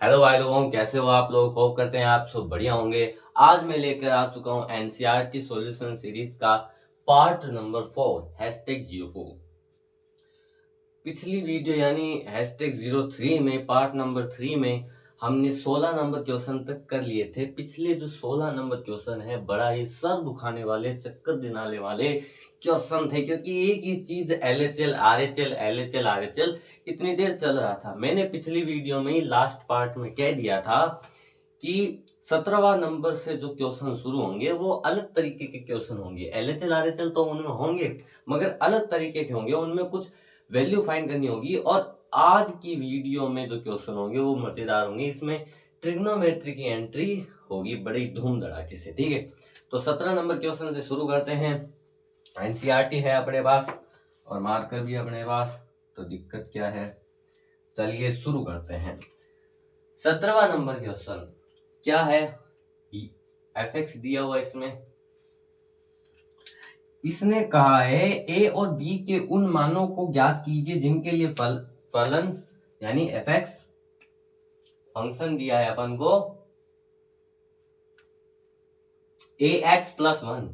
Hello भाई लोगों, कैसे हो आप लोग। होप करते हैं आप सब बढ़िया होंगे। आज मैं लेकर आ चुका हूँ एनसीईआरटी सॉल्यूशन सीरीज का पार्ट नंबर 4 #04। पिछली वीडियो यानी #03 में पार्ट नंबर 3 में हमने 16 नंबर क्वेश्चन तक कर लिए थे। पिछले जो 16 नंबर क्वेश्चन है बड़ा ही सर दुखाने वाले, चक्कर दिलाने वाले क्वेश्चन थे, क्योंकि एक ही चीज LHL RHL LHL RHL इतनी देर चल रहा था। मैंने पिछली वीडियो में ही लास्ट पार्ट में कह दिया था कि 17वां नंबर से जो क्वेश्चन शुरू होंगे वो अलग तरीके के क्वेश्चन होंगे। LHL RHL तो उनमें होंगे मगर अलग तरीके के होंगे, उनमें कुछ वैल्यू फाइंड करनी होगी। और आज की वीडियो में जो क्वेश्चन होंगे वो मजेदार होंगे। इसमें ट्रिग्नोमेट्री की एंट्री होगी बड़ी धूम धड़ाके से। ठीक है, तो 17 नंबर क्वेश्चन से शुरू करते हैं। एनसीईआरटी है अपने पास और मार्कर भी अपने पास, तो दिक्कत क्या है। चलिए शुरू करते हैं। 17वां नंबर क्वेश्चन क्या है। fx दिया हुआ इसने कहा है ए और बी के उन मानों को ज्ञात कीजिए जिनके लिए फलन यानी fx फंक्शन दिया है अपन को ax+1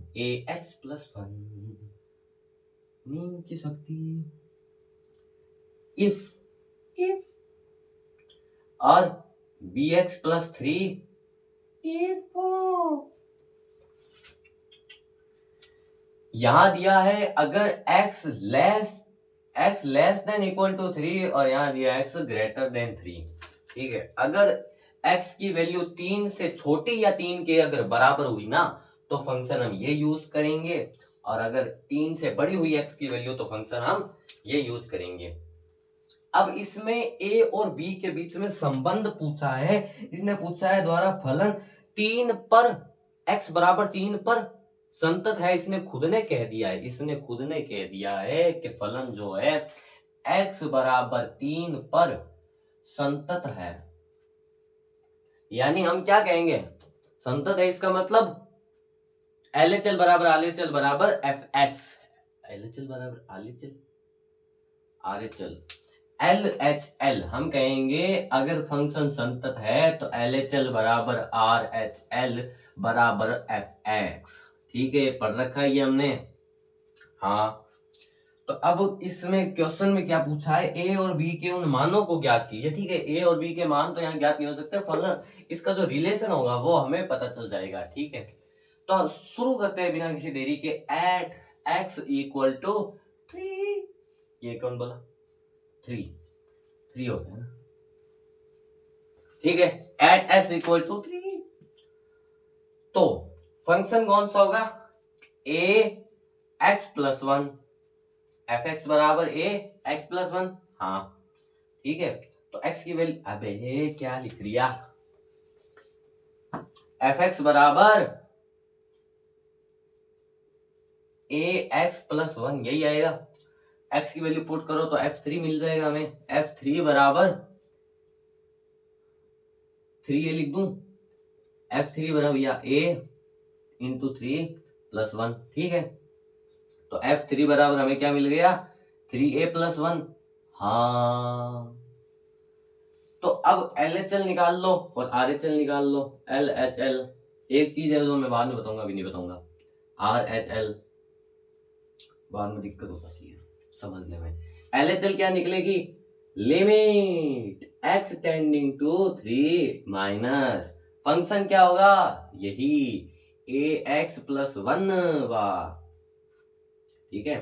नीम की शक्ति इफ और bx+3 इफ यहां दिया है अगर x less than equal to 3 और यहां दिया x ग्रेटर देन 3। ठीक है, अगर x की वैल्यू 3 से छोटी या 3 के अगर बराबर हुई ना तो फंक्शन हम ये यूज करेंगे, और अगर 3 से बड़ी हुई x की वैल्यू तो फंक्शन हम ये यूज करेंगे। अब इसमें a और b के बीच में संबंध पूछा है। इसने पूछा है द्वारा फलन 3 पर x बराबर 3 पर संतत है। इसने खुद ने कह दिया है कि फलन जो है x बराबर 3 पर संतत है। यानी हम क्या कहेंगे, संतत है इसका मतलब LHL बराबर RHL बराबर fx, LHL बराबर RHL LHL हम कहेंगे अगर फंक्शन संतत है तो LHL बराबर RHL बराबर fx। ठीक है, पढ़ रखा है ये हमने। हाँ, तो अब इसमें क्वेश्चन में क्या पूछा है, ए और बी के उन मानों को ज्ञात कीजिए। ठीक है, ए और बी के मान तो यहाँ ज्ञात नहीं हो सकते, फलन इसका जो रिलेशन होगा वो हमें पता चल जाएगा। ठीक है, तो शुरू करते हैं बिना किसी देरी के। एट x इक्वल टू 3, ये कौन बोला 3 हो गया ना। ठीक है, एट x इक्वल टू 3 तो फंक्शन कौन सा होगा, ax+1 fx बराबर ax+1। हाँ ठीक है, तो x की वैल्यू, अबे ये क्या लिख लिया, fx बराबर ax+1 यही आएगा। x की वैल्यू पुट करो तो f3 मिल जाएगा हमें। f3 बराबर 3 ये लिख दूं, f3 बराबर या a इंटू 3+1। ठीक है, तो f3 बराबर हमें क्या मिल गया 3a+1। हाँ, तो अब LHL निकाल लो और RHL निकाल लो। LHL एक चीज है जो मैं बाद में बताऊंगा, अभी नहीं बताऊंगा। RHL बाद में दिक्कत हो जाती है समझने में। LHL क्या निकलेगी, limit x tending to 3 minus function क्या होगा यही ax+1 वा। ठीक है,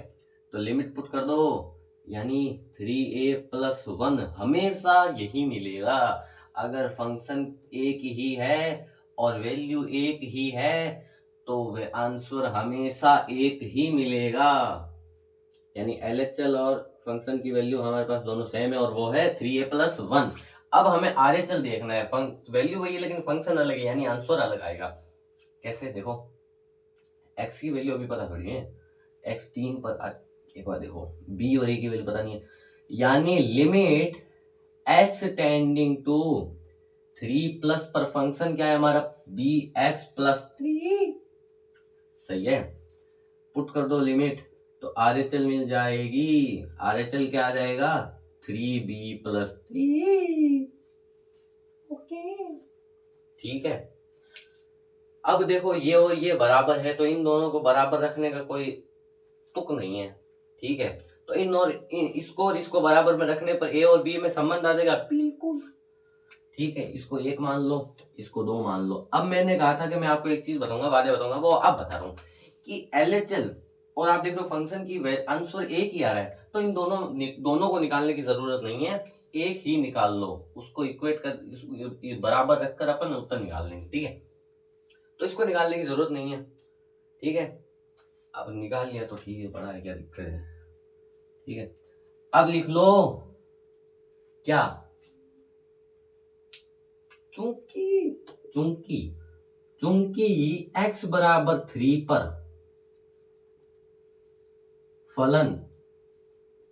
तो लिमिट पुट कर दो, यानी 3a+1 हमेशा यही मिलेगा। अगर फंक्शन एक ही है और वैल्यू एक ही है तो वे आंसर हमेशा एक ही मिलेगा। यानी LHL और फंक्शन की वैल्यू हमारे पास दोनों सेम है और वो है 3a+1। अब हमें RHL देखना है, वैल्यू वही है लेकिन फंक्शन अलग है, यानी आंसर अलग आएगा। कैसे देखो, x की वैल्यू अभी पता थोड़ी है, x 3 पर एक बार देखो, b और a की वैल्यू पता नहीं है, यानी limit x tending to 3 plus पर फंक्शन क्या है हमारा bx+3। सही है, पुट कर दो लिमिट तो RHL मिल जाएगी। RHL क्या आ जाएगा 3b+3। ठीक है, अब देखो ये और ये बराबर है तो इन दोनों को बराबर रखने का कोई तुक नहीं है। ठीक है, तो इसको और इसको बराबर में रखने पर ए और बी में संबंध आ जाएगा बिल्कुल। ठीक है, इसको 1 मान लो, इसको 2 मान लो। अब मैंने कहा था कि मैं आपको एक चीज बताऊंगा, बातें बताऊंगा, वो अब बता रहा हूँ कि LHL और आप देख लो फंक्शन की आंसर एक ही आ रहा है, तो इन दोनों को निकालने की जरूरत नहीं है, एक ही निकाल लो, उसको इक्वेट कर बराबर रखकर अपन उत्तर निकाल लेंगे। ठीक है, तो इसको निकालने की जरूरत नहीं है। ठीक है, अब निकाल लिया तो ठीक है, बड़ा है, क्या दिक्कत है। ठीक है, अब लिख लो क्या, चूंकि चूंकि चूंकि x बराबर 3 पर फलन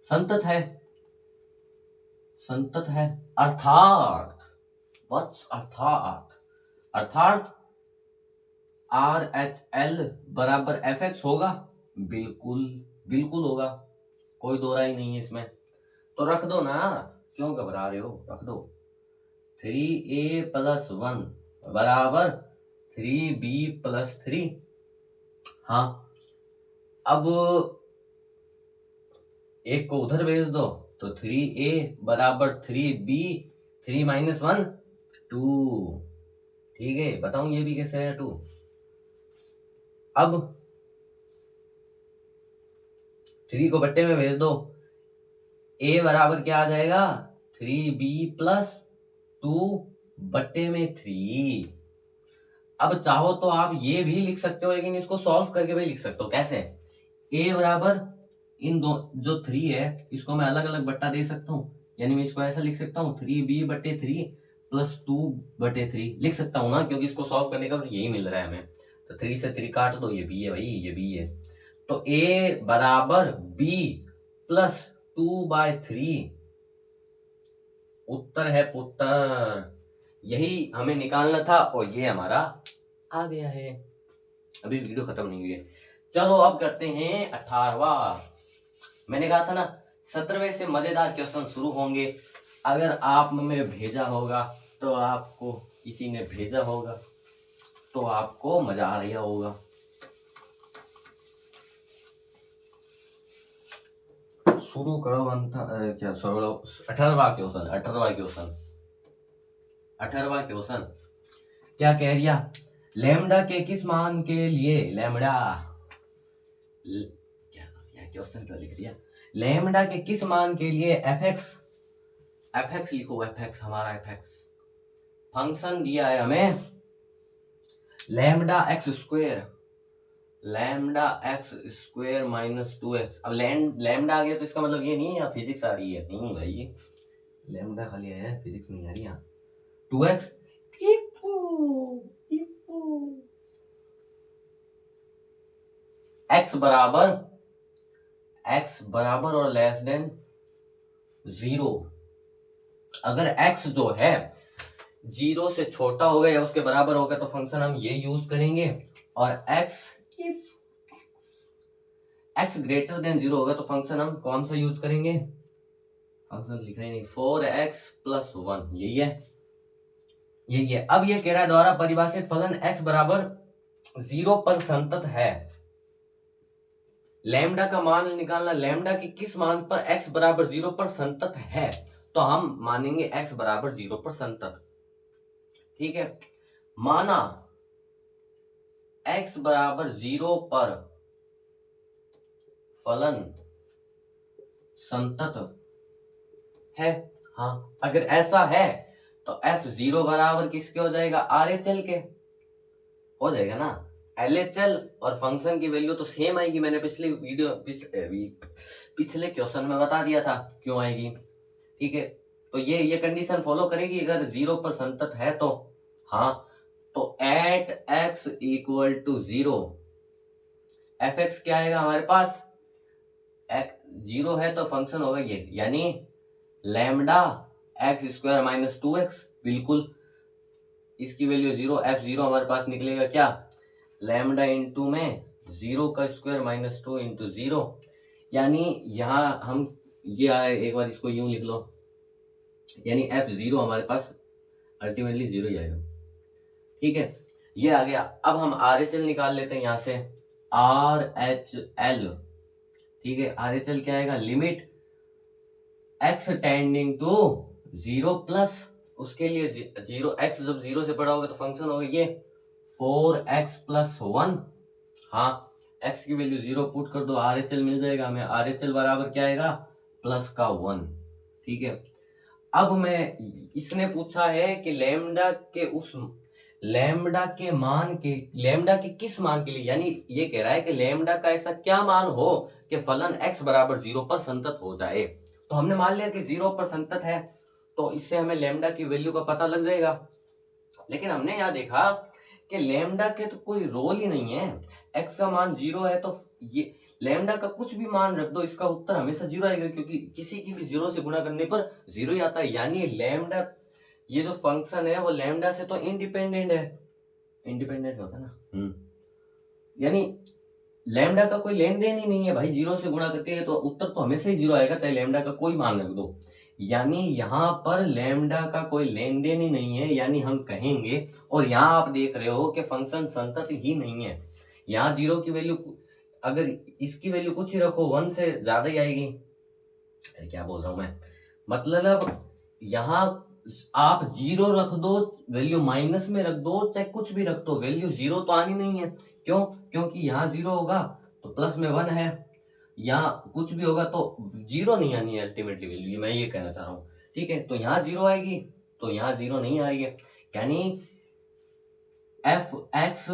संतत है, अर्थात अर्थात RHL बराबर FX होगा, बिल्कुल बिल्कुल होगा, कोई दो राय नहीं है इसमें। तो रख दो ना, क्यों घबरा रहे हो, रख दो। 3A प्लस 1 बराबर 3B प्लस 3। हाँ, अब एक को उधर भेज दो तो 3A बराबर 3B, 3 माइनस 1 2। ठीक है, बताऊं ये भी कैसे है 2। अब 3 को बट्टे में भेज दो, A बराबर क्या आ जाएगा 3B प्लस 2 बट्टे में 3। अब चाहो तो आप ये भी लिख सकते हो, लेकिन इसको सॉल्व करके भी लिख सकते हो। कैसे, A बराबर इन दो जो 3 है इसको मैं अलग अलग बट्टा दे सकता हूँ, यानी मैं इसको ऐसा लिख सकता हूँ 3B बट्टे 3 प्लस 2 बटे 3 लिख सकता हूँ ना, क्योंकि इसको सॉल्व करने का यही मिल रहा है हमें। तो 3 से 3 काट दो, ये B है भाई, ये B है। तो A बराबर B प्लस 2/3 उत्तर है पुत्र, यही हमें निकालना था और ये हमारा आ गया है। अभी वीडियो खत्म नहीं हुई है, चलो अब करते हैं 18वां। मैंने कहा था ना 17वें से मजेदार क्वेश्चन शुरू होंगे। अगर आप में भेजा होगा तो आपको किसी ने भेजा होगा तो आपको मजा आ रहा होगा। शुरू करो क्या 18वां क्वेश्चन क्या कह रिया, लैम्डा के किस मान के लिए क्या क्वेश्चन क्यों लिख दिया, लैम्डा के किस मान के लिए एफएक्स लिखो, एफएक्स हमारा एफएक्स फंक्शन दिया है हमें lambda x square minus 2x। अब लैम्डा आ गया तो इसका मतलब ये नहीं है फिजिक्स आ रही है, नहीं भाई, लैम्डा खाली है, फिजिक्स नहीं आ रही। यहाँ 2x x बराबर और लेस देन 0। अगर x जो है 0 से छोटा होगा या उसके बराबर होगा तो फंक्शन हम ये यूज करेंगे, और if x ग्रेटर देन 0 होगा तो फंक्शन हम कौन सा यूज करेंगे, फंक्शन लिखा ही नहीं, 4x प्लस 1, यही है। अब ये कह रहा है द्वारा परिभाषित फलन x बराबर 0 पर संतत है। लैम्डा का मान निकालना, लैम्डा के किस मान पर x बराबर 0 पर संतत है, तो हम मानेंगे x बराबर 0 पर संतत। ठीक है, माना x बराबर 0 पर फलन संतत है। हाँ, अगर ऐसा है तो f0 बराबर किसके हो जाएगा, RHL के हो जाएगा ना। LHL और फंक्शन की वैल्यू तो सेम आएगी, मैंने पिछले क्वेश्चन में बता दिया था क्यों आएगी। ठीक है, तो ये कंडीशन फॉलो करेगी अगर 0 पर संतत है तो। हाँ, तो at x equal to 0 fx क्या आएगा हमारे पास, x 0 है तो फंक्शन होगा ये, यानी lambda x square minus 2x, बिल्कुल इसकी वैल्यू 0, f0 हमारे पास निकलेगा क्या, लैम्डा इंटू में 0 का स्क्वायर माइनस 2 इंटू 0, यानी यहाँ हम ये आए, एक बार इसको यूं लिख लो, यानी f0 हमारे पास अल्टीमेटली 0 ही आएगा। ठीक है, ये आ गया। अब हम RHL निकाल लेते हैं यहाँ से, RHL, ठीक है। RHL क्या आएगा, limit x tending to 0 plus, उसके लिए 0, x जब 0 से बड़ा होगा तो फंक्शन होगा ये 4x प्लस 1। हाँ, x की वैल्यू 0 पुट कर दो, RHL मिल जाएगा हमें। RHL बराबर क्या आएगा, प्लस का 1, ठीक है। अब इसने पूछा है कि लैम्डा के मान के, लैम्डा के किस मान के लिए, यानी ये कह रहा है कि लैम्डा का ऐसा क्या मान हो कि फलन x बराबर 0 पर संतत हो जाए। तो हमने मान लिया कि 0 पर संतत है, तो इससे हमें लैम्डा की वैल्यू का पता लग जाएगा। लेकिन हमने यहाँ देखा कि लैम्डा के तो कोई रोल ही नहीं है, x का मान 0 है, तो ये लैम्डा का कुछ भी मान रख दो, इसका उत्तर हमेशा 0 आएगा, क्योंकि किसी की भी 0 से गुणा करने पर 0 ही आता है। यानी लैम्डा, ये जो फंक्शन है वो लैम्डा से तो इंडिपेंडेंट है, इंडिपेंडेंट होता है ना, यानी लैम्डा का कोई लेन देन ही नहीं है भाई, 0 से गुणा करके तो उत्तर तो हमेशा ही 0 आएगा, चाहे लैम्डा का कोई मान रख दो। यानी यहाँ पर लैम्डा का कोई लेन देन ही नहीं है, यानी हम कहेंगे, और यहाँ आप देख रहे हो कि फंक्शन संतत ही नहीं है। यहाँ 0 की वैल्यू, अगर इसकी वैल्यू कुछ ही रखो 1 से ज्यादा ही आएगी। अरे क्या बोल रहा हूं मैं, मतलब यहाँ आप 0 रख दो, वैल्यू माइनस में रख दो, चाहे कुछ भी रख दो, वैल्यू 0 तो आनी नहीं है। क्यों, क्योंकि यहाँ 0 होगा तो प्लस में 1 है, यहाँ कुछ भी होगा तो 0 नहीं आनी है अल्टीमेटली वैल्यू, मैं ये कहना चाह रहा हूँ, ठीक है। तो यहाँ 0 आएगी, तो यहाँ 0 नहीं आ रही है, यानी f(x)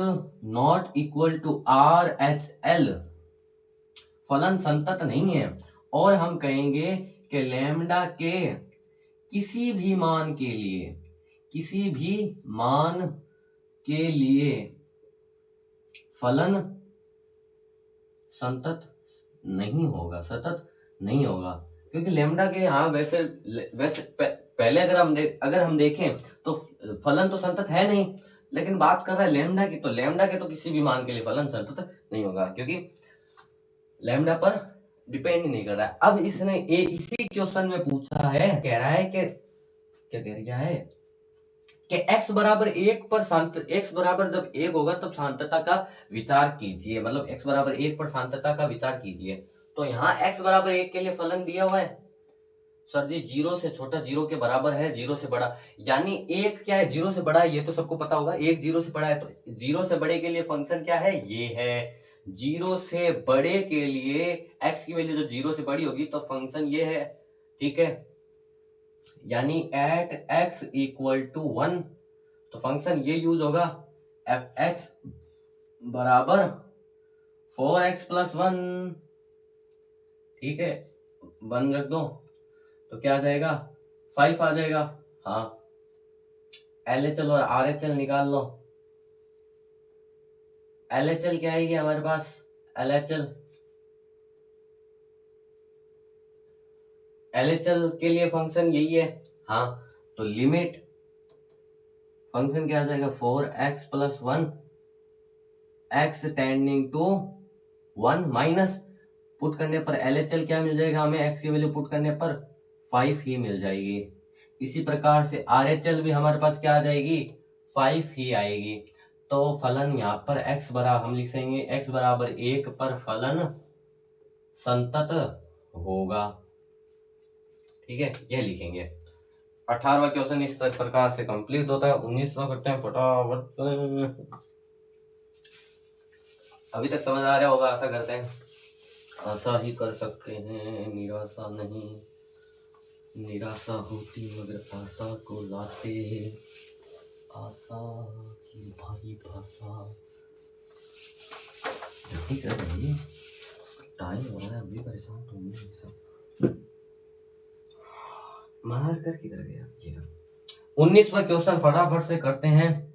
not equal to RHL फलन संतत नहीं है। और हम कहेंगे कि लैम्डा के किसी भी मान के लिए, किसी भी मान के लिए फलन संतत नहीं होगा, सतत नहीं होगा, क्योंकि लैम्डा के, हाँ वैसे पहले अगर हम देखें तो फलन तो संतत है नहीं, लेकिन बात कर रहा है लैम्डा की, तो लैम्डा के तो किसी भी मान के लिए फलन संतत नहीं होगा, क्योंकि लैम्डा पर डिपेंड ही नहीं कर रहा है। अब इसने इसी क्वेश्चन में पूछा है, कह रहा है कि क्या कह रहा है कि x बराबर 1 पर x बराबर जब 1 होगा तब शांतता का विचार कीजिए, मतलब x बराबर 1 पर शांतता का विचार कीजिए। तो यहाँ x बराबर 1 के लिए फलन दिया हुआ है, सर जी 0 से छोटा 0 के बराबर है, 0 से बड़ा, यानी 1 क्या है, 0 से बड़ा है, ये तो सबको पता होगा, 1 0 से बड़ा है, तो 0 से बड़े के लिए फंक्शन क्या है, ये है। 0 से बड़े के लिए x की वैल्यू जब 0 से बड़ी होगी तो फंक्शन ये है, ठीक है। यानी एट x इक्वल टू 1, तो फंक्शन ये यूज होगा, f(x) बराबर 4x प्लस 1, ठीक है, 1 रख दो तो क्या आ जाएगा, 5 आ जाएगा। हाँ, LHL और RHL निकाल लो। LHL क्या आएगी हमारे पास, LHL के लिए फंक्शन यही है। हाँ, तो लिमिट फंक्शन क्या आ जाएगा, 4x plus 1, x tending to 1 minus, put करने पर LHL क्या मिल जाएगा हमें, x की वैल्यू पुट करने पर 5 ही मिल जाएगी। इसी प्रकार से RHL भी हमारे पास क्या आ जाएगी, 5 ही आएगी। तो फलन यहाँ पर x बराबर, हम लिखेंगे x बराबर 1 पर फलन संतत होगा, ठीक है, यह लिखेंगे। 18वां क्वेश्चन इस प्रकार से कंप्लीट होता है। 19वां करते हैं फटाफट से। अभी तक समझ आ रहा होगा, आशा करते हैं, आशा ही कर सकते हैं, निराशा नहीं, निराशा होती मगर आशा को लाते, आशा की भारी भाषा जल्दी कर रही, टाइम हो रहा है, अभी परेशान तो नहीं सब मार कर किधर गया ये। 19वां क्वेश्चन फटाफट से करते हैं।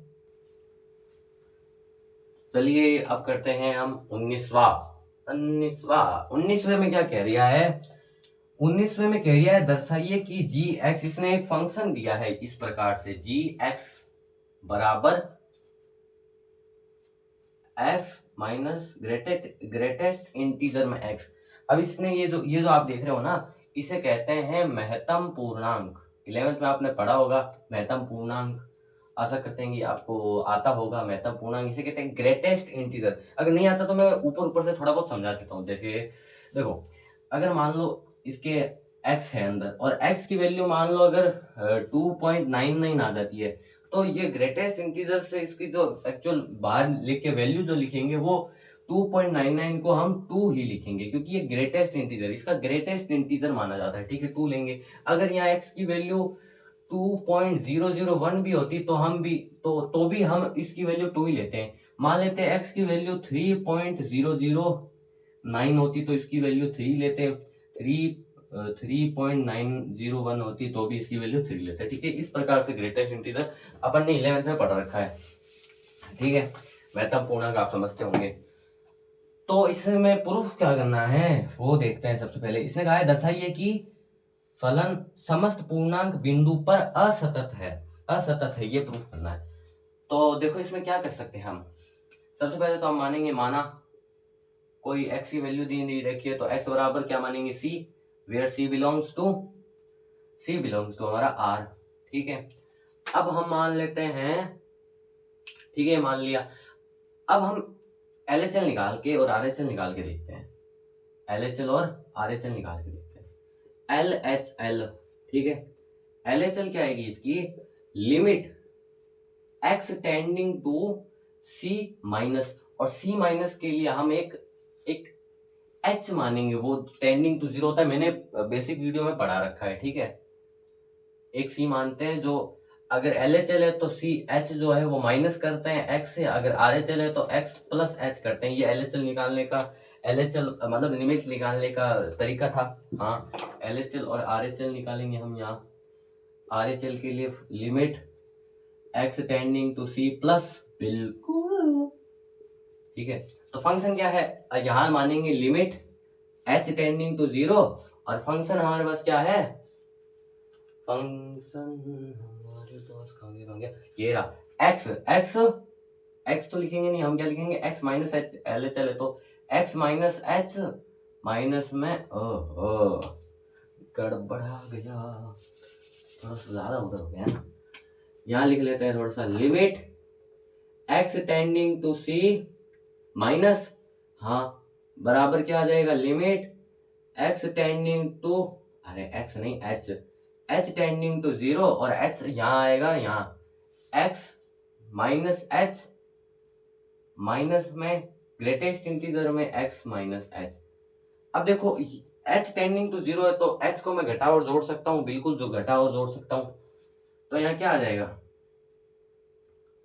चलिए अब करते हैं हम 19वें में क्या कह रहा है, 19वें में कह रहा है दर्शाइए कि g(x), इसने एक फंक्शन दिया है इस प्रकार से, g(x) बराबर x माइनस ग्रेटेस्ट इंटीजर में x। अब इसने ये जो आप देख रहे हो ना, इसे कहते हैं महत्तम पूर्णांक। 11th में आपने पढ़ा होगा महत्तम पूर्णांक। आशा करते हैं कि आपको आता होगा महत्तम पूर्णांक, इसे कहते हैं ग्रेटेस्ट इंटीजर। अगर नहीं आता तो मैं ऊपर ऊपर से थोड़ा बहुत समझा देता हूँ। जैसे देखो, अगर मान लो इसके x है अंदर और x की वैल्यू मान लो अगर 2.99 आ जाती है, तो ये ग्रेटेस्ट इंटीजर से इसकी जो एक्चुअल बाहर लिख के वैल्यू जो लिखेंगे वो 2.99 को हम 2 ही लिखेंगे, क्योंकि ये ग्रेटेस्ट इंटीजर, इसका ग्रेटेस्ट इंटीजर माना जाता है। ठीक है, 2 लेंगे। अगर यहाँ x की वैल्यू 2.001 भी होती तो हम भी तो भी हम इसकी वैल्यू 2 ही लेते हैं। मान लेते हैं x की वैल्यू 3.009 होती तो इसकी वैल्यू 3 लेते हैं, 3.901 होती तो भी इसकी वैल्यू 3 लेते हैं। ठीक है, इस प्रकार से ग्रेटेस्ट इंटीजर अपन ने 11th में पढ़ रखा है। ठीक है, महत्तम पूर्णांक आप समझते होंगे। तो इसमें प्रूफ क्या करना है वो देखते हैं। सबसे पहले इसने कहा है दर्शाइए कि फलन समस्त पूर्णांक बिंदु पर असतत है। असतत है, ये प्रूफ करना है। तो देखो इसमें क्या कर सकते हैं हम। सबसे पहले तो हम मानेंगे, माना कोई x की वैल्यू दी नहीं रखी है तो x बराबर क्या मानेंगे, c, where c belongs to हमारा r। ठीक है, अब हम मान लेते हैं, ठीक है मान लिया। अब हम LHL निकाल के और RHL निकाल के देखते हैं। LHL और RHL निकाल के देखते हैं। LHL, ठीक है, LHL क्या आएगी इसकी, limit x tending to c minus, और c माइनस के लिए हम एक h मानेंगे, वो टेंडिंग टू 0 होता है, मैंने बेसिक वीडियो में पढ़ा रखा है। ठीक है, एक c मानते हैं, जो अगर LHL है तो c h जो है वो माइनस करते हैं x से, अगर RHL है तो x प्लस h करते हैं। ये LHL निकालने का, LHL मतलब लिमिट निकालने का तरीका था। हाँ, LHL और RHL निकालेंगे हम यहाँ। RHL के लिए limit x tending to c plus, बिल्कुल ठीक है। तो फंक्शन क्या है, यहाँ मानेंगे लिमिट h टेंडिंग टू 0, और फंक्शन हमारे पास क्या है, फंक्शन हमारे पास कहाँ गया, ये रहा x तो लिखेंगे नहीं, हम क्या लिखेंगे, x माइनस एच, LHL है तो x माइनस एच माइनस में गड़बड़ा गया, थोड़ा सा ज्यादा उधर हो गया ना, यहाँ लिख लेते हैं थोड़ा सा, limit x tending to c minus, हाँ बराबर क्या आ जाएगा, लिमिट x टेंडिंग टू, अरे x नहीं h टेंडिंग टू 0, और h यहाँ आएगा, यहाँ x माइनस h माइनस में ग्रेटेस्ट इंटीजर में x माइनस h। अब देखो h टेंडिंग टू 0 है तो h को मैं घटा और जोड़ सकता हूँ, बिल्कुल जो घटा और जोड़ सकता हूँ। तो यहाँ क्या आ जाएगा,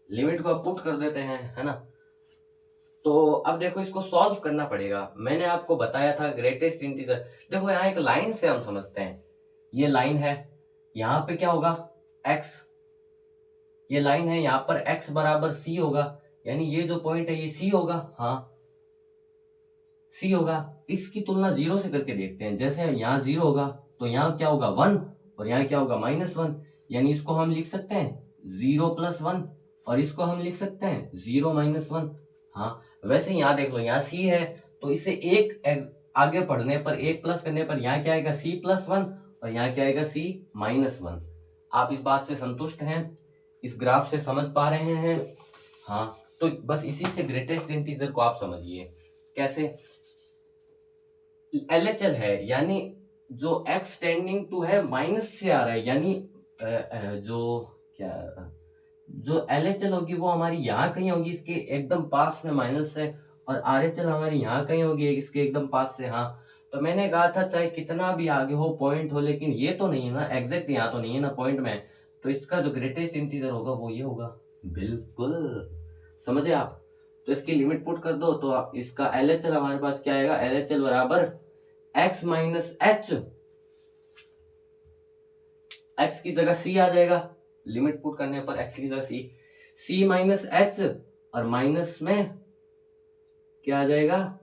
लिमिट को पुट कर देते हैं, है ना। तो अब देखो इसको सॉल्व करना पड़ेगा। मैंने आपको बताया था ग्रेटेस्ट इंटीजर, देखो यहाँ एक लाइन से हम समझते हैं, ये लाइन है, यहाँ पे क्या होगा x, ये लाइन है, यहाँ पर x बराबर c होगा, यानी ये जो पॉइंट है ये c होगा, हाँ c होगा। इसकी तुलना 0 से करके देखते हैं, जैसे यहाँ 0 होगा तो यहाँ क्या होगा 1, और यहाँ क्या होगा -1, यानी इसको हम लिख सकते हैं 0 + 1, और इसको हम लिख सकते हैं 0 - 1। हाँ, वैसे यहाँ देख लो, यहाँ c है तो इसे एक आगे पढ़ने पर, एक प्लस करने पर यहाँ क्या आएगा c + 1, और यहाँ क्या आएगा c - 1। आप इस बात से संतुष्ट हैं, इस ग्राफ से समझ पा रहे हैं। हाँ, तो बस इसी से ग्रेटेस्ट इंटीजर को आप समझिए कैसे। LHL है, यानी जो x टेंडिंग टू है माइनस से आ रहा है, यानी जो LHL होगी वो हमारी यहाँ कहीं होगी, इसके एकदम पास में माइनस है, और RHL हमारी यहाँ कहीं होगी, इसके एकदम पास से। हाँ, तो मैंने कहा था चाहे कितना भी आगे हो पॉइंट हो, लेकिन ये तो नहीं है ना एग्जैक्ट, यहाँ तो नहीं है ना पॉइंट में, तो इसका जो ग्रेटेस्ट इंटीजर होगा वो ये होगा। बिल्कुल समझे आप। तो इसकी लिमिट पुट कर दो तो इसका LHL हमारे पास क्या आएगा, LHL बराबर x माइनस h, x की जगह c आ जाएगा, लिमिट पुट करने पर x की जगह c माइनस h, और माइनस में क्या आ जाएगा,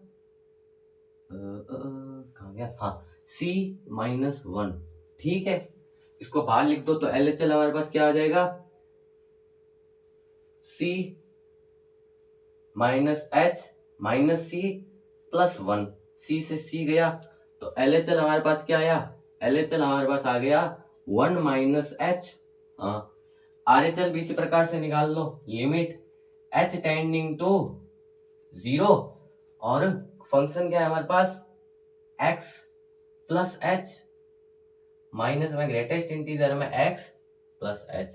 कहाँ गया, हाँ c - 1। ठीक है, इसको बाहर लिख दो तो LHL हमारे पास क्या आ जाएगा, c minus h minus c + 1, c से c गया तो LHL हमारे पास क्या आया, LHL हमारे पास आ गया 1 - h। हाँ, RHL भी इसी प्रकार से निकाल लो, लिमिट h टेंडिंग टू 0 और फंक्शन क्या है हमारे पास x प्लस h माइनस में ग्रेटेस्ट इंटीजर में x प्लस h।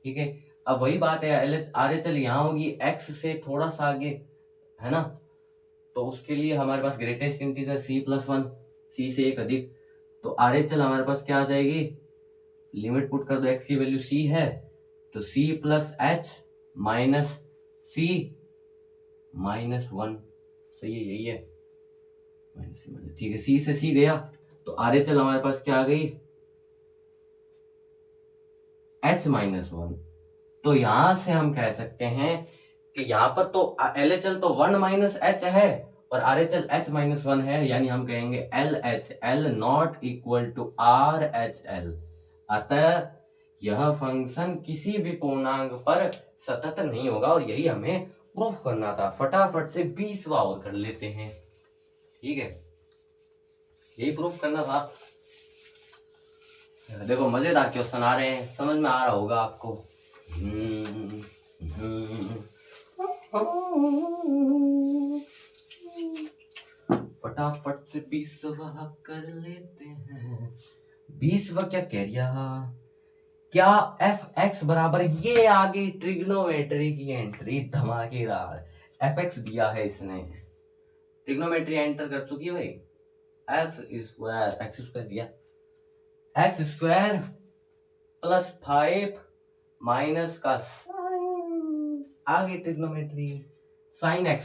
ठीक है, अब वही बात है RHL यहाँ होगी x से थोड़ा सा आगे, है ना, तो उसके लिए हमारे पास greatest integer c plus 1, c से एक अधिक, तो RHL हमारे पास क्या आ जाएगी, लिमिट पुट कर दो, x की वैल्यू c है तो c plus h minus c minus 1, सही है, यही है माइनस c माइनस, ठीक है, c से c गया तो RHL हमारे पास क्या आ गई h माइनस 1। तो यहां से हम कह सकते हैं कि यहाँ पर तो LHL तो 1 माइनस h है और RHL h माइनस 1 है, यानी हम कहेंगे LHL not equal to RHL। अतः यह फंक्शन किसी भी पूर्णांक पर सतत नहीं होगा और यही हमें प्रूफ करना था। फटाफट से 20वां और कर लेते हैं, ठीक है, यही प्रूफ करना था। देखो मजेदार क्वेश्चन आ रहे हैं, समझ में आ रहा होगा आपको। फटाफट से 20वां कर लेते हैं। 20वां क्या कह रहा, क्या fx बराबर, ये आ गई ट्रिग्नोमेट्री की एंट्री धमाकेदार। fx दिया है इसने, ट्रिग्नोमेट्री एंटर कर चुकी है भाई, x स्क्वायर दिया, x स्क्वायर प्लस 5 माइनस का साइन, आगे ट्रिग्नोमेट्री साइन x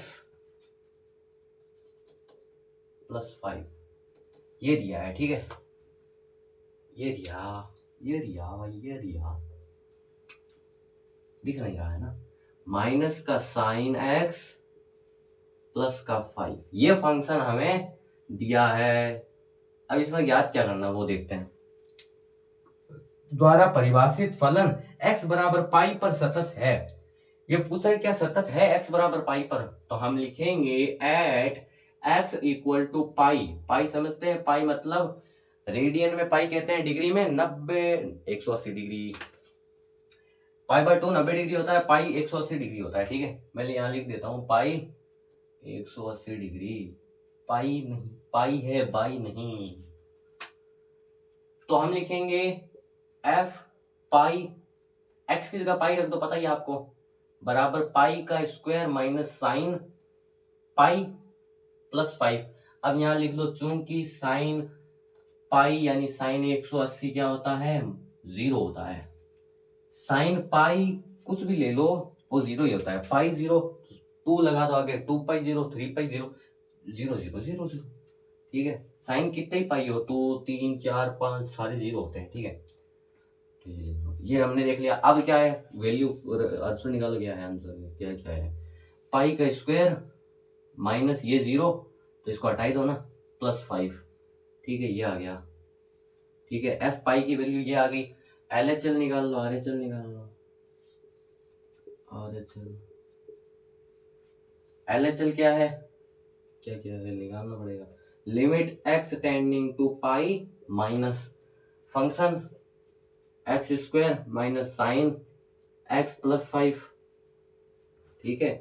प्लस 5, ये दिया है, ठीक है, ये दिया भाई, ये दिया, दिख नहीं रहा है ना, माइनस का साइन x प्लस का 5, ये फंक्शन हमें दिया है। अब इसमें ज्ञात क्या करना वो देखते हैं। द्वारा परिभाषित फलन x बराबर पाई पर सतत है, ये पूछा है क्या सतत है x बराबर पाई पर, तो हम लिखेंगे एट x इक्वल टू पाई, पाई समझते हैं, पाई मतलब रेडियन में पाई कहते हैं, डिग्री में 180 डिग्री, पाई बाय 2 90 डिग्री होता है, पाई 180 डिग्री होता है, ठीक है, मैं यहाँ लिख देता हूँ पाई 180 डिग्री, पाई नहीं, पाई है बाई नहीं, तो हम लिखेंगे एफ पाई, एक्स की जगह पाई रख दो, पता ही आपको, बराबर पाई का square minus sine pi plus 5। अब यहाँ लिख लो, चूंकि साइन पाई यानी साइन 180 क्या होता है 0 होता है, साइन पाई कुछ भी ले लो वो 0 ही होता है, पाई 0, 2 लगा दो आगे, 2 पाई 0, 3 पाई 0, 0 0 0 0, ठीक है, साइन कितने ही पाई हो, 2 3 4 5 सारे 0 होते हैं, ठीक है, ये हमने देख लिया। अब क्या है वैल्यू, आंसर निकालो, क्या है आंसर, क्या क्या है, पाई का स्क्वायर माइनस ये 0, तो इसको हटाई दो ना, प्लस 5, ठीक है, ये आ गया, ठीक है, एफ पाई की वैल्यू ये आ गई। LHL निकाल लो, RHL निकाल लो, LHL क्या है, क्या क्या है निकालना पड़ेगा, limit x tending to pi minus function x square minus sine x plus 5, ठीक है,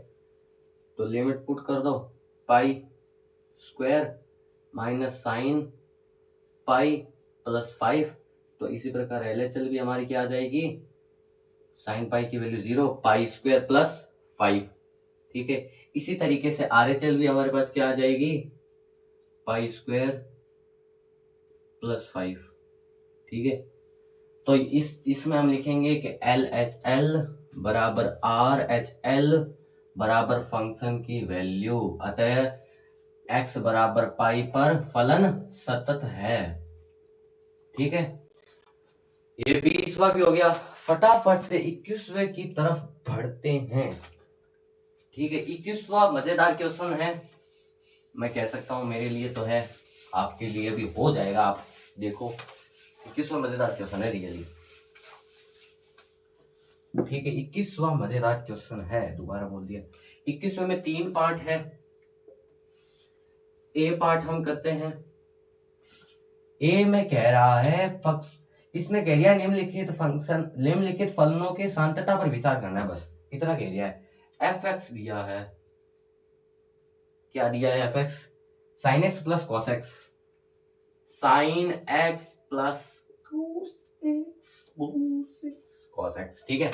तो लिमिट पुट कर दो, pi square minus sine pi plus 5, तो इसी प्रकार LHL भी हमारी क्या आ जाएगी, साइन पाई की वैल्यू 0, पाई स्क्वायर प्लस 5, ठीक है, इसी तरीके से RHL भी हमारे पास क्या आ जाएगी, पाई स्क्वायर प्लस 5, ठीक है, तो इसमें हम लिखेंगे कि LHL बराबर RHL बराबर फंक्शन की वैल्यू, अतः x बराबर पाई पर फलन सतत है, ठीक है, ये 20वां भी हो गया। फटाफट से 21वें की तरफ बढ़ते हैं, ठीक है, 21वां मजेदार क्वेश्चन है, मैं कह सकता हूं मेरे लिए तो है, आपके लिए भी हो जाएगा, आप देखो 21वां मजेदार क्वेश्चन है रियली, ठीक है, 21वां मजेदार क्वेश्चन है, दोबारा बोल दिया, 21वें में 3 पार्ट है, ए पार्ट हम करते हैं, ए में कह रहा है इसमें कह दिया निम्नलिखित फलनों के सांतता पर विचार करना है, बस इतना कह दिया है। एफ एक्स दिया है, क्या दिया है? F x sign x plus cos x, sign x plus cos x, ठीक है।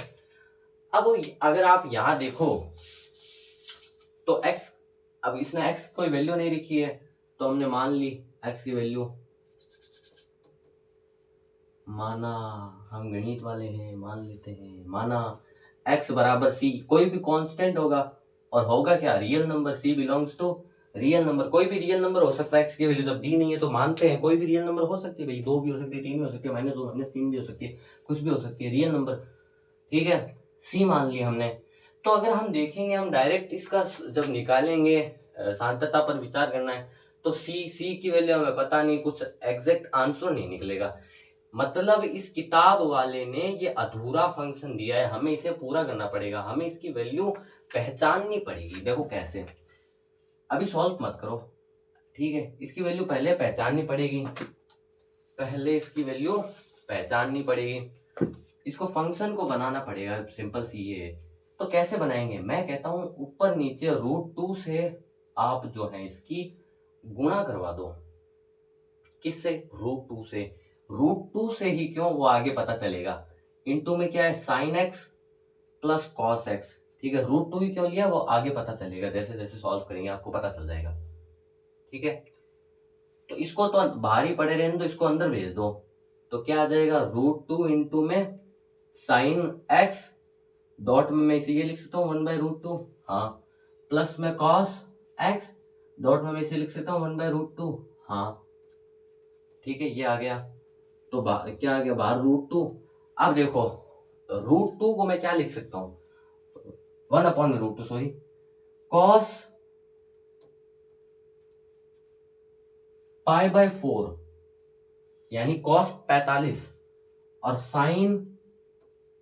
अब अगर आप यहां देखो तो x, अब इसने x कोई वैल्यू नहीं लिखी है तो हमने मान ली x की वैल्यू, माना, हम गणित वाले हैं, मान लेते हैं, माना x बराबर c, कोई भी कांस्टेंट होगा और होगा क्या? Real number, c belongs to real number, कोई भी रियल नंबर हो सकता है। x की वैल्यू जब दी नहीं है तो मानते हैं कोई भी रियल नंबर हो सकती है भाई, 2 भी हो सकती है, 3 भी हो सकती है, -2 -3 भी हो सकती है, कुछ भी हो सकती है रियल नंबर, ठीक है। c मान लिया हमने। तो अगर हम देखेंगे, हम डायरेक्ट इसका जब निकालेंगे, सांतता पर विचार करना है तो c की वैल्यू हमें पता नहीं, कुछ एग्जैक्ट आंसर नहीं निकलेगा। मतलब इस किताब वाले ने ये अधूरा फंक्शन दिया है, हमें इसे पूरा करना पड़ेगा, हमें इसकी वैल्यू पहचाननी पड़ेगी। देखो कैसे, अभी सॉल्व मत करो, ठीक है, इसकी वैल्यू पहले पहचाननी पड़ेगी, पहले इसकी वैल्यू पहचाननी पड़ेगी, इसको फंक्शन को बनाना पड़ेगा, सिंपल सी ये है। तो कैसे बनाएंगे? मैं कहता हूं ऊपर नीचे √2 से आप जो है इसकी गुणा करवा दो। किससे? √2 से। √2 से ही क्यों, वो आगे पता चलेगा। इनटू में क्या है? Sign x plus cos x, ठीक है। √2 ही क्यों लिया वो आगे पता चलेगा, जैसे जैसे सॉल्व करेंगे आपको पता चल जाएगा, ठीक है। तो इसको तो बाहर ही पड़े रहने दो, इसको अंदर भेज दो, तो क्या आ जाएगा? √2 इंटू में साइन एक्स, डॉट में मैं इसे ये लिख सकता हूँ 1/√2, हाँ, प्लस में कॉस एक्स, डॉट में मैं इसे लिख सकता हूँ 1/√2, हाँ, ठीक है, ये आ गया। तो क्या आ गया बाहर? √2। अब देखो √2 को मैं क्या लिख सकता हूँ? 1/√2, सॉरी, कॉस π/4 यानी कॉस 45 और साइन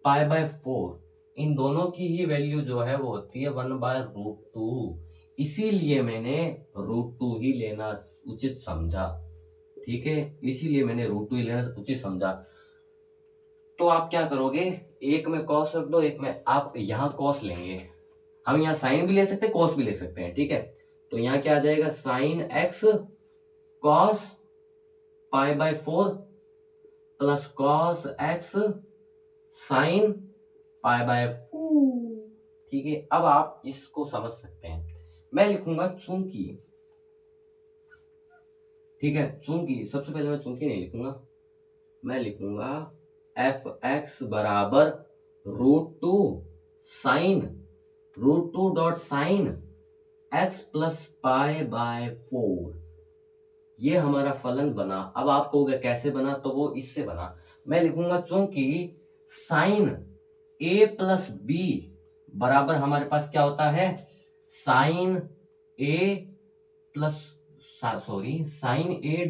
π/4, इन दोनों की ही वैल्यू जो है वो होती है 1/√2, इसीलिए मैंने √2 ही लेना उचित समझा, ठीक है, इसीलिए मैंने √2 ही लेना उचित समझा। तो आप क्या करोगे? एक में कॉस रख दो, एक में आप यहाँ कॉस लेंगे, हम यहाँ साइन भी ले सकते हैं, कॉस भी ले सकते हैं, ठीक है। तो यहाँ क्या आ जाएगा? Sine x cos π/4 plus cos x sine π/4, ठीक है। अब आप इसको समझ सकते हैं, मैं लिखूंगा चूंकि, ठीक है, चूंकि, सबसे पहले मैं चूंकि नहीं लिखूंगा, मैं लिखूंगा एफ एक्स बराबर √2 sine √2 dot sine x plus π/4, ये हमारा फलन बना। अब आप कहोगे कैसे बना, तो वो इससे बना, मैं लिखूंगा चूंकि साइन a प्लस बी बराबर हमारे पास क्या होता है? Sine a plus, sorry, sine a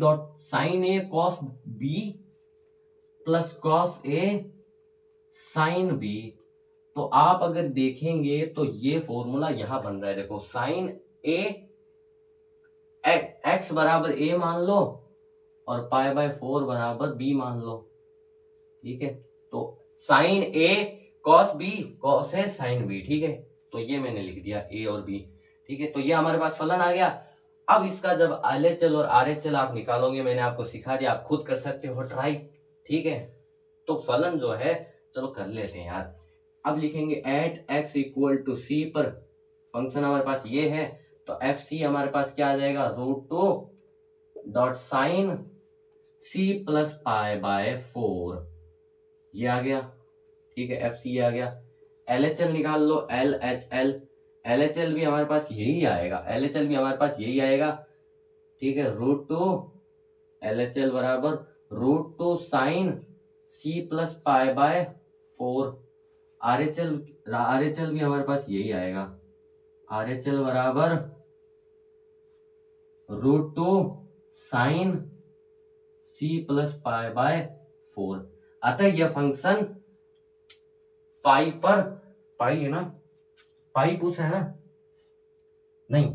cos b plus cos a sine b। तो आप अगर देखेंगे तो ये फॉर्मूला यहां बन रहा है, देखो, साइन a x बराबर a मान लो और π/4 बराबर b मान लो, ठीक है। तो sine a cos b, cos है साइन b, ठीक है। तो ये मैंने लिख दिया a और b, ठीक है। तो ये हमारे पास फलन आ गया। अब इसका जब LHL और RHL आप निकालोगे, मैंने आपको सिखा दिया, आप खुद कर सकते हो ट्राई, ठीक है। तो फलन जो है, चलो कर लेते हैं यार। अब लिखेंगे at x equal to c पर फंक्शन हमारे पास ये है, तो एफ सी हमारे पास क्या आ जाएगा? √2 डॉट साइन c प्लस π/4, ये आ गया, ठीक है, एफ सी आ गया। LHL निकाल लो, LHL भी हमारे पास यही आएगा, LHL भी हमारे पास यही आएगा, ठीक है। √2 LHL बराबर √2 साइन c प्लस π/4, RHL भी हमारे पास यही आएगा, RHL बराबर √2 साइन c प्लस π/4। अतः यह फंक्शन पाई पर, पाई है ना, पाई पूछा है ना, नहीं,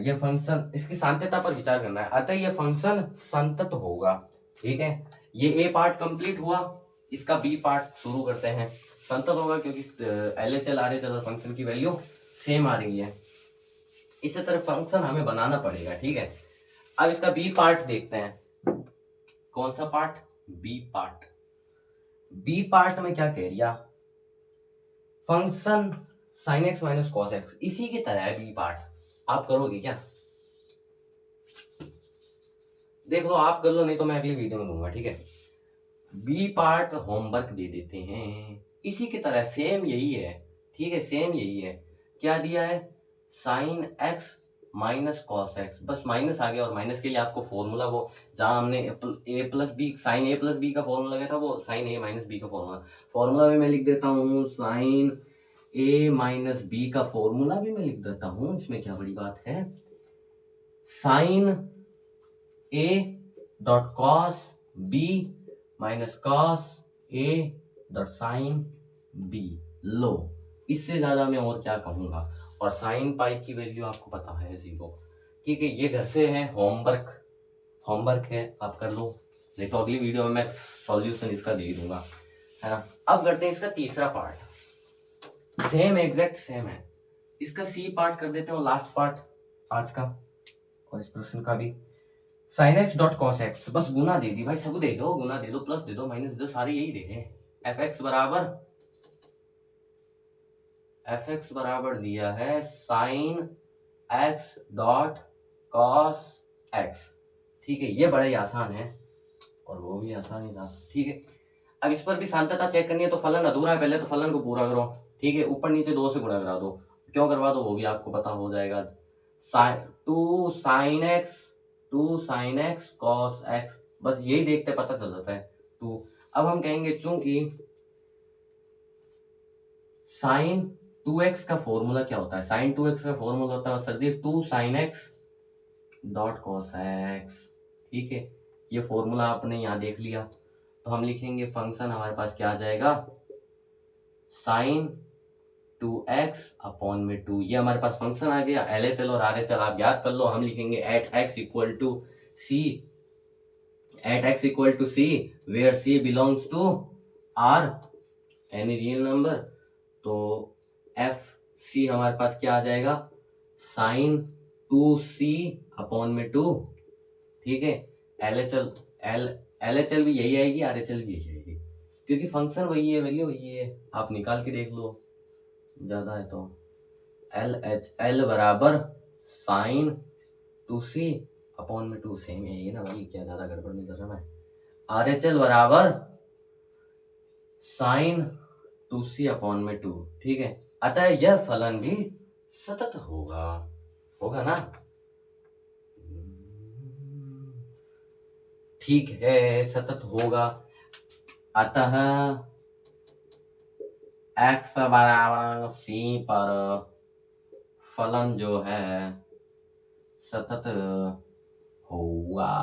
यह फंक्शन, इसकी सांतता पर विचार करना है, अतः यह फंक्शन संतत होगा, ठीक है। ये ए पार्ट कंप्लीट हुआ, इसका बी पार्ट शुरू करते हैं। संतत होगा क्योंकि LHL RHL और फंक्शन की वैल्यू सेम आ रही है। इसी तरह फंक्शन हमें बनाना पड़ेगा, ठीक है। अब इसका बी पार्ट देखते हैं। कौन सा part? B part. B part में क्या कह दिया? फंक्शन sin x माइनस कॉस एक्स, इसी की तरह है बी पार्ट। आप करोगे क्या? देख लो, आप कर लो, नहीं तो मैं अगली वीडियो में दूंगा, ठीक है। बी पार्ट होमवर्क दे देते हैं, इसी की तरह सेम यही है, ठीक है, सेम यही है। क्या दिया है? Sine x minus cos x, बस माइनस आ गया, और माइनस के लिए आपको फॉर्मूला, वो जहाँ हमने ए प्लस बी, साइन ए प्लस बी का फॉर्मूला लगाया था, वो साइन ए माइनस बी का फॉर्मूला भी मैं लिख देता हूँ। साइन ए माइनस बी का फॉर्मूला भी मैं लिख देता हूँ, इसमें क्या बड़ी बात है। Sine A dot cos B minus cos A dot sine B. लो, इससे ज्यादा मैं और क्या कहूंगा। और साइन पाई की वैल्यू आपको पता है 0, ठीक है। ये घर से है, होमवर्क है, आप कर लो, नहीं तो अगली वीडियो में मैं सॉल्यूशन इसका दे दूंगा, है ना। अब करते हैं इसका तीसरा पार्ट। सेम एग्जैक्ट सेम है, इसका सी पार्ट कर देते हैं, लास्ट पार्ट आज का और इस प्रश्न का भी। Sine x dot cos x, बस गुना दे दी भाई, सब दे दो, गुना दे दो, प्लस दे दो, माइनस दे दो, सारे यही दे रहे हैं। एफ एक्स बराबर दिया है sine x dot cos x, ठीक है। ये बड़ा ही आसान है, और वो भी आसान ही था, ठीक है। अब इस पर भी सांतता चेक करनी है, तो फलन अधूरा है, पहले तो फलन को पूरा करो, ठीक है। ऊपर नीचे 2 से गुणा करा दो, क्यों करवा दो वो भी आपको पता हो जाएगा। Two sine x cos x, बस यही देखते पता चल जाता है 2। अब हम कहेंगे चूंकि साइन 2x का फॉर्मूला क्या होता है? साइन 2x का फॉर्मूला होता है सर जी 2 sine x dot cos x, ठीक है। ये फॉर्मूला आपने यहाँ देख लिया, तो हम लिखेंगे फंक्शन हमारे पास क्या आ जाएगा, साइन 2x अपॉन में 2। ये हमारे पास फंक्शन आ गया। LHL और RHL आप याद कर लो, हम लिखेंगे at x equal to c where c belongs to R any real number. तो एफ सी हमारे पास क्या आ जाएगा, साइन 2c अपॉन में 2, ठीक है। LHL भी यही आएगी, RHL भी यही आएगी, क्योंकि फंक्शन वही है, वैल्यू वही है। आप निकाल के देख लो, ज्यादा है तो। LHL बराबर साइन 2c अपॉन में 2, सेम यही है ना भाई, क्या ज्यादा गड़बड़ नहीं कर रहा मैं। RHL बराबर साइन 2c अपॉन में 2, ठीक है। अतः यह फलन भी सतत होगा ना, ठीक है, सतत होगा। अतः x बराबर c पर फलन जो है सतत होगा।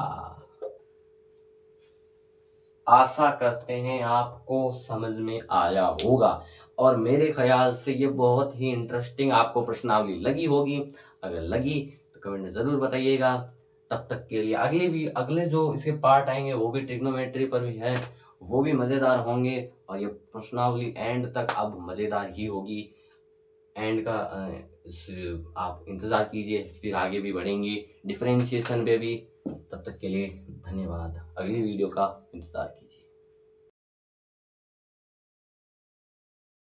आशा करते हैं आपको समझ में आया होगा, और मेरे ख्याल से ये बहुत ही इंटरेस्टिंग आपको प्रश्नावली लगी होगी। अगर लगी तो कमेंट में जरूर बताइएगा। तब तक के लिए अगले जो इसके पार्ट आएंगे वो भी ट्रिग्नोमेट्री पर भी है, वो भी मजेदार होंगे। और ये प्रश्नावली एंड तक अब मजेदार ही होगी। एंड का आप इंतजार कीजिए, फिर आगे भी बढ़ेंगे डिफरेंशिएशन पे भी। तब तक के लिए धन्यवाद, अगली वीडियो का इंतजार कीजिए।